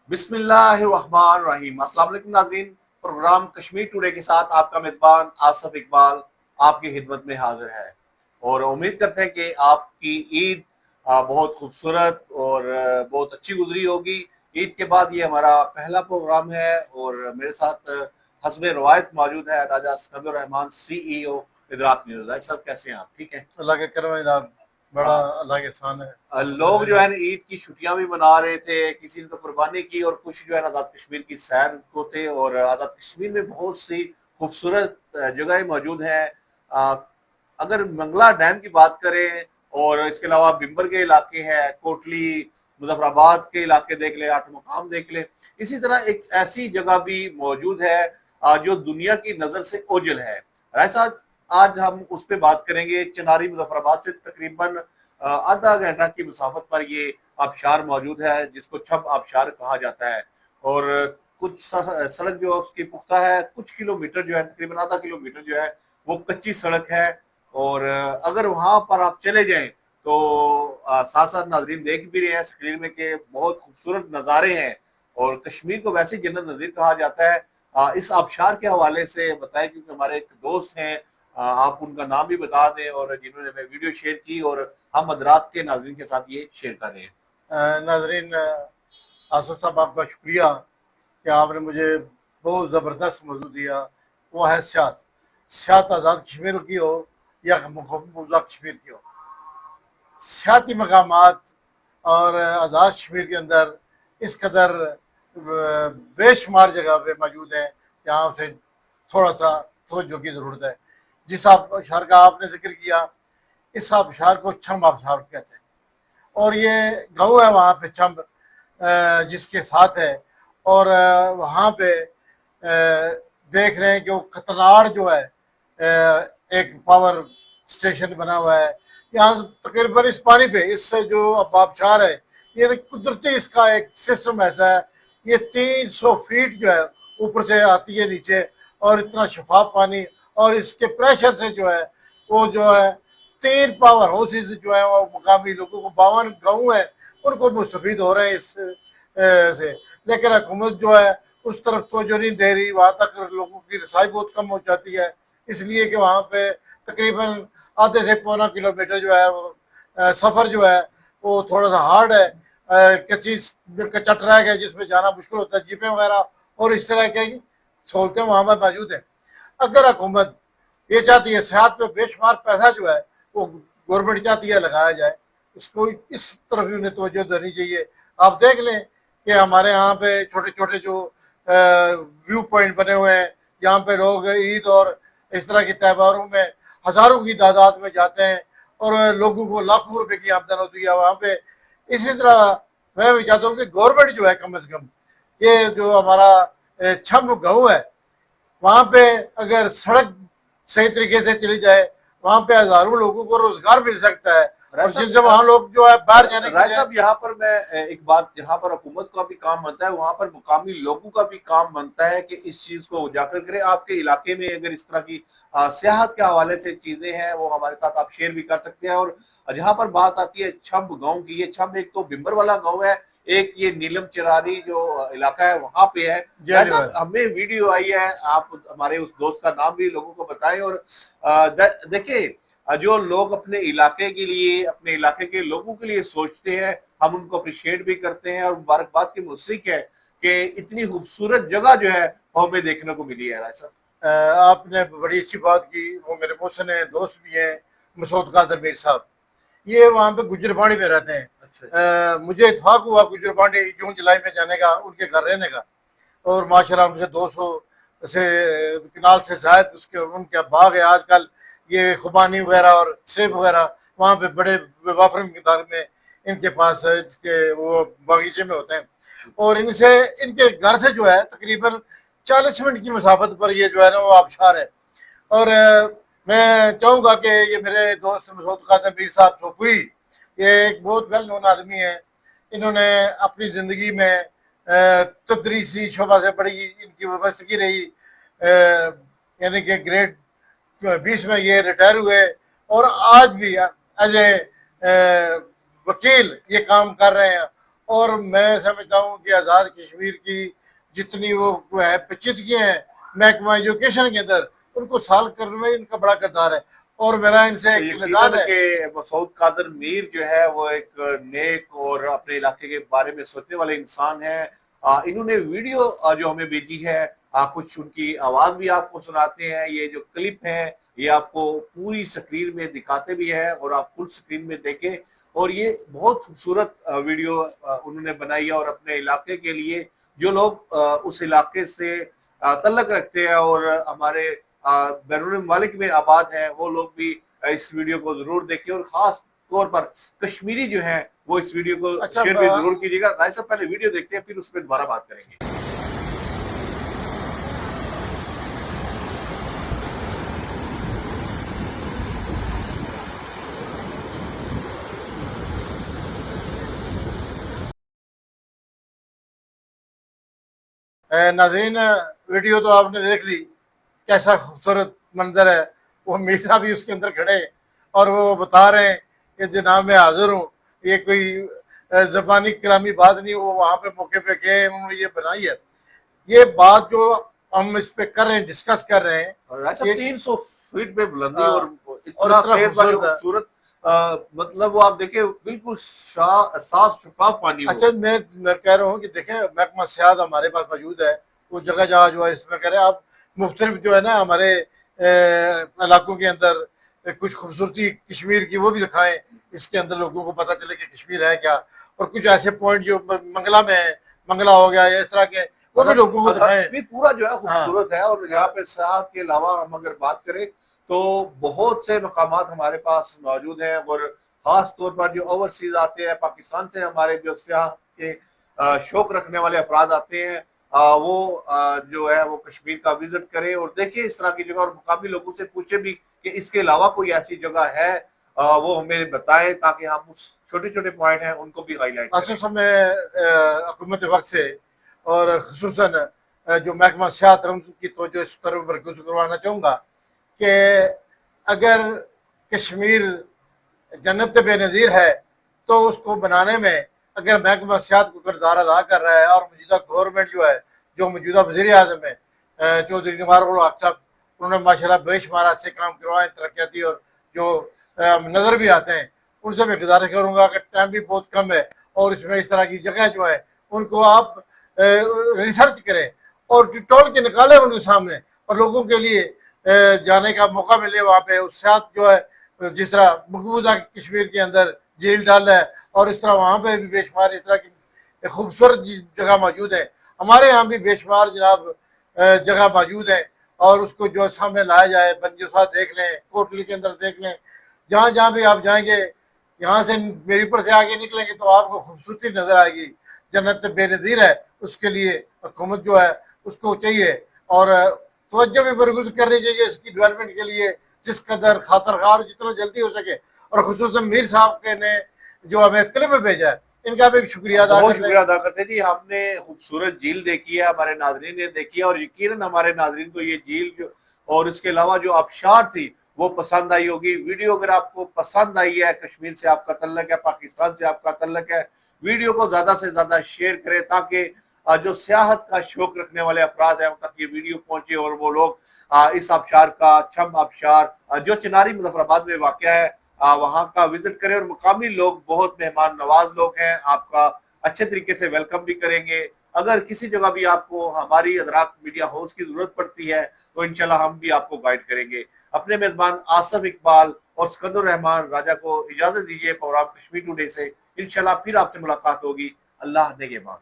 बिस्मिल्लाहिर्रहमानिर्रहीम। अस्सलाम वालेकुम नाज़रीन, प्रोग्राम कश्मीर टुडे के साथ आपका मेज़बान आसिफ इकबाल आपकी खिदमत में हाजिर है और उम्मीद करते हैं कि आपकी ईद बहुत खूबसूरत और बहुत अच्छी गुजरी होगी। ईद के बाद ये हमारा पहला प्रोग्राम है और मेरे साथ हस्बे रवायत मौजूद है राजा सिकंदर रहमान, CEO इदराक न्यूज़। राजा साहब कैसे हैं आप? ठीक हैं? अल्लाह के करम है जनाब, बड़ा अल्लाह के एहसान है। लोग जो अल्हम्दुलिल्लाह। है ना ईद की छुट्टियां भी मना रहे थे, किसी ने तो कुर्बानी की और कुछ जो है ना आज़ाद कश्मीर की सैर को थे। और आज़ाद कश्मीर में बहुत सी खूबसूरत जगह मौजूद हैं। अ, अगर मंगला डैम की बात करें और इसके अलावा बिम्बर के इलाके हैं, कोटली, मुजफ्फराबाद के इलाके देख ले, आठ मकाम देख ले। इसी तरह एक ऐसी जगह भी मौजूद है जो दुनिया की नजर से ओझल है। ऐसा आज हम उस पर बात करेंगे। चिनारी मुजफ्फराबाद से तकरीबन आधा घंटा की मुसाफत पर ये आबशार मौजूद है जिसको छब आबशार कहा जाता है। और कुछ सड़क जो है उसकी पुख्ता है, कुछ किलोमीटर जो है तकरीबन आधा किलोमीटर जो है वो कच्ची सड़क है। और अगर वहां पर आप चले जाएं तो साथ साथ नाजरीन देख भी रहे हैं स्क्रीन में कि बहुत खूबसूरत नज़ारे हैं और कश्मीर को वैसे जन्नत नज़ीर कहा जाता है। इस आबशार के हवाले से बताएं क्योंकि हमारे एक दोस्त हैं, आप उनका नाम भी बता दें और जिन्होंने हमें वीडियो शेयर की और हम मदरात के नाजरीन के साथ ये शेयर कर रहे हैं। नाजरीन, आसफ साहब आपका शुक्रिया कि आपने मुझे बहुत ज़बरदस्त मौजू दिया। वो है सियात। सियात आज़ाद कश्मीर की हो या मकबूजा कश्मीर की हो, सियाती मकामात और आज़ाद कश्मीर के अंदर इस कदर बेशुमार जगह पे मौजूद है जहाँ से थोड़ा सा तवज्जो की ज़रूरत है। जिस आबशार का आपने जिक्र किया, इस आबशार को छम आबशार कहते हैं और ये गाँव है वहाँ पे चंब जिसके साथ है। और वहाँ पे देख रहे हैं कि वो कतनाड़ जो है एक पावर स्टेशन बना हुआ है यहाँ से तकरीबन इस पानी पे, इससे जो अब आबशार है ये तो कुदरती इसका एक सिस्टम ऐसा है। ये 300 फीट जो है ऊपर से आती है नीचे और इतना शफाफ पानी और इसके प्रेशर से जो है वो जो है 3 पावर हाउसेज जो है वो मुकामी लोगों को 52 गाँव है उनको मुस्तफीद हो रहे हैं इस से। लेकिन हुकूमत जो है उस तरफ तो जो नहीं दे रही, वहाँ तक लोगों की रसाई बहुत कम हो जाती है, इसलिए कि वहाँ पे तकरीबन आधे से पौना किलोमीटर जो है वो सफ़र जो है वो थोड़ा सा हार्ड है। कच्ची कच्चा ट्रैक है जिसमें जाना मुश्किल होता है, जीपें वगैरह और इस तरह की सहूलतें वहाँ पर मौजूद हैं। अगर हुकूमत ये चाहती है सेहत पे बेशुमार पैसा जो है वो गवर्नमेंट चाहती है लगाया जाए, उसको इस तरफ भी उन्हें तवज्जो देनी चाहिए। आप देख लें कि हमारे यहाँ पे छोटे छोटे जो व्यू पॉइंट बने हुए हैं जहाँ पे लोग ईद और इस तरह के त्योहारों में हज़ारों की तादाद में जाते हैं और लोगों को लाखों रुपए की आमदन होती है वहाँ पे। इसी तरह मैं भी चाहता हूँ कि गवर्नमेंट जो है कम से कम ये जो हमारा छम गाँव है वहाँ पे अगर सड़क सही तरीके से चली जाए, वहाँ पे हजारों लोगों को रोजगार मिल सकता है राय और साहब जिनसे वहाँ लोग जो है बाहर जाने के राय लिए। साहब यहाँ पर मैं एक बात, जहाँ पर हुकूमत का भी काम बनता है वहां पर मुकामी लोगों का भी काम बनता है कि इस चीज को उजागर करें। आपके इलाके में अगर इस तरह की सियाहत के हवाले से चीजें हैं वो हमारे साथ आप शेयर भी कर सकते हैं। और जहाँ पर बात आती है छम्ब गांव की, ये छम्ब एक तो बिम्बर वाला गांव है, एक ये नीलम चिरारी जो इलाका है वहां पे है। जी राय भाई। हमें वीडियो आई है, आप हमारे उस दोस्त का नाम भी लोगों को बताएं। और देखिए जो लोग अपने इलाके के लिए, अपने इलाके के लोगों के लिए सोचते हैं, हम उनको अप्रिशिएट भी करते हैं और मुबारकबाद की मुस्तहिक है कि इतनी खूबसूरत जगह जो है वो हमें देखने को मिली है। राय साहब आपने बड़ी अच्छी बात की। वो मेरे मोहसिन दोस्त भी हैं, मसूद कादर मीर साहब, ये वहाँ पे गुजरबाड़ी में रहते हैं। अच्छा अच्छा। मुझे इतफाक हुआ गुजरबाड़ी जून जुलाई में जाने का, उनके घर रहने का, और माशाल्लाह उनके 200 से किनाल से शायद उसके उनके बाग है आजकल। ये खुबानी वगैरह और सेब वगैरह वहाँ पे बड़े वाफर मिकदार में इनके पास इसके वो बागीचे में होते हैं। और इनसे इनके घर से जो है तकरीबन 40 मिनट की मुसाफत पर ये जो है ना वो आबशार है। और मैं चाहूँगा कि ये मेरे दोस्त मसूद कादर मीर साहब सोपुरी, ये एक बहुत वेल नोन आदमी है। इन्होंने अपनी ज़िंदगी में तदरीसी शोबा से बड़ी इनकी वाबस्तगी रही। यानी कि ग्रेड 20 में ये रिटायर हुए और आज भी एज ए वकील ये काम कर रहे हैं और मैं समझता हूँ कि आज़ाद कश्मीर की जितनी वो है पेचीदगियाँ हैं महकमा एजुकेशन के अंदर, उनको सॉल्व करने में इनका बड़ा किरदार है। और मेरा इनसे तो एक यकीनन निजान है। के मसूद कादर मीर जो है वो एक नेक और अपने इलाके के बारे में सोचने वाले इंसान है। इन्होंने वीडियो जो हमें भेजी है, कुछ उनकी आवाज भी आपको सुनाते हैं। ये जो क्लिप है ये आपको पूरी स्क्रीन में दिखाते भी है और आप फुल स्क्रीन में देखें। और ये बहुत खूबसूरत वीडियो उन्होंने बनाई है और अपने इलाके के लिए जो लोग उस इलाके से तल्लक रखते हैं और हमारे बैरून ममालिक में आबाद हैं, वो लोग भी इस वीडियो को जरूर देखें और खास तौर पर कश्मीरी जो है वो इस वीडियो को अच्छा शेयर भी जरूर कीजिएगा। राय साहब पहले वीडियो देखते हैं फिर उस पर दोबारा बात करेंगे। नाजरीन, वीडियो तो आपने देख ली, कैसा खूबसूरत मंजर है। वो मीर साहब भी उसके अंदर खड़े हैं और वो बता रहे हैं कि जनाब मैं हाजिर हूँ। ये कोई जबानी कलामी बात नहीं, वो वहाँ पे मौके पे गए, उन्होंने ये बनाई है। ये बात जो हम इस पे कर रहे हैं, डिस्कस कर रहे हैं, और ऐसा ये 300 फीट पे बुलंदी और और इतना इतना तेज पानी खूबसूरत है। खूबसूरत, मतलब वो आप देखिए बिल्कुल साफ शफाफ पानी अच्छा, हो। मैं कह रहा हूँ कि देखें, महकमा सियाहत हमारे पास मौजूद है। वो जगह जगह जो है इसमें कह रहे हैं आप, मुख्तलिफ जो है ना हमारे इलाकों के अंदर कुछ खूबसूरती कश्मीर की वो भी दिखाएं, इसके अंदर लोगों को पता चले कि कश्मीर है क्या। और कुछ ऐसे पॉइंट जो मंगला में है, मंगला हो गया या इस तरह के, वो भी लोगों को आजाद दिखाएं। कश्मीर पूरा जो है हाँ खूबसूरत है। और यहाँ हाँ पे सियाहत के अलावा हम अगर बात करें तो बहुत से मकामात हमारे पास मौजूद हैं। और खास तौर पर जो ओवरसीज आते हैं, पाकिस्तान से हमारे जो सियाहत के शौक रखने वाले अफराद आते हैं, वो जो है वो कश्मीर का विजिट करें और देखें इस तरह की जगह, और मुकामी लोगों से पूछे भी कि इसके अलावा कोई ऐसी जगह है, वो हमें बताएं ताकि हम उस छोटे छोटे पॉइंट हैं उनको भी हाईलाइट करें। असल समय हुकूमत वक्त से और खुसूसन जो महकमा सियाहत है उनकी तवज्जो इस तरफ मरकूज करवाना चाहूँगा कि अगर कश्मीर जन्नत बेनज़ीर है तो उसको बनाने में अगर महकमा सियाहत को किरदार अदा कर रहा है, और मौजूदा गवर्नमेंट जो है, जो मौजूदा वज़ीर आज़म है चौधरी निवार उल हक साहब, उन्होंने माशाल्लाह बेशुमार से काम करवाए तरक्याती, और जो नज़र भी आते हैं। उनसे मैं गुजारिश करूँगा कि टाइम भी बहुत कम है और इसमें इस तरह की जगह जो है उनको आप रिसर्च करें और टोल के निकालें उनके सामने, और लोगों के लिए जाने का मौका मिले वहाँ पे। उस साथ जो है जिस तरह मकबूजा कश्मीर के अंदर झील डाल है, और इस तरह वहाँ पे भी बेशुमार इस तरह की खूबसूरत जगह मौजूद है। हमारे यहाँ भी बेशुमार जनाब जगह मौजूद है, और उसको जो सामने लाया जाए, बंजोसा देख लें, कोटली के अंदर देख लें, जहाँ जहाँ भी आप जाएंगे, यहाँ से मेरीपुर से आगे निकलेंगे तो आपको खूबसूरती नजर आएगी। जन्नत बेनज़ीर है, उसके लिए हुकूमत जो है उसको चाहिए और तवज्जो भी बरगुज़ करनी चाहिए इसकी डेवलपमेंट के लिए, जिस कदर खातरखार जितना जल्दी हो सके। और खुसूसन मीर साहब के ने जो हमें क्लिप भेजा है, इनका भी शुक्रिया अदा बहुत करते हैं। शुक्रिया अदा करते हैं जी। हमने खूबसूरत झील देखी है, हमारे नाजरीन ने देखी है और यकीनन हमारे नाजरीन को ये झील जो और इसके अलावा जो आबशार थी वो पसंद आई होगी। वीडियो अगर आपको पसंद आई है, कश्मीर से आपका तल्लक है, पाकिस्तान से आपका तल्लक है, वीडियो को ज्यादा से ज्यादा शेयर करें ताकि जो सियाहत का शौक रखने वाले अफराद हैं उन तक ये वीडियो पहुंचे और वो लोग इस आबशार का, छम आबशार जो चिनारी मुजफ्फराबाद में वाक़ है, वहाँ का विजिट करें। और मुकामी लोग बहुत मेहमान नवाज लोग हैं, आपका अच्छे तरीके से वेलकम भी करेंगे। अगर किसी जगह भी आपको हमारी अदराक मीडिया हाउस की जरूरत पड़ती है तो इंशाल्लाह हम भी आपको गाइड करेंगे। अपने मेजबान आसफ इकबाल और सिकंदर रहमान राजा को इजाजत दीजिए प्रोग्राम कश्मीर टुडे से। इंशाल्लाह फिर आपसे मुलाकात होगी। अल्लाह नेगेबान।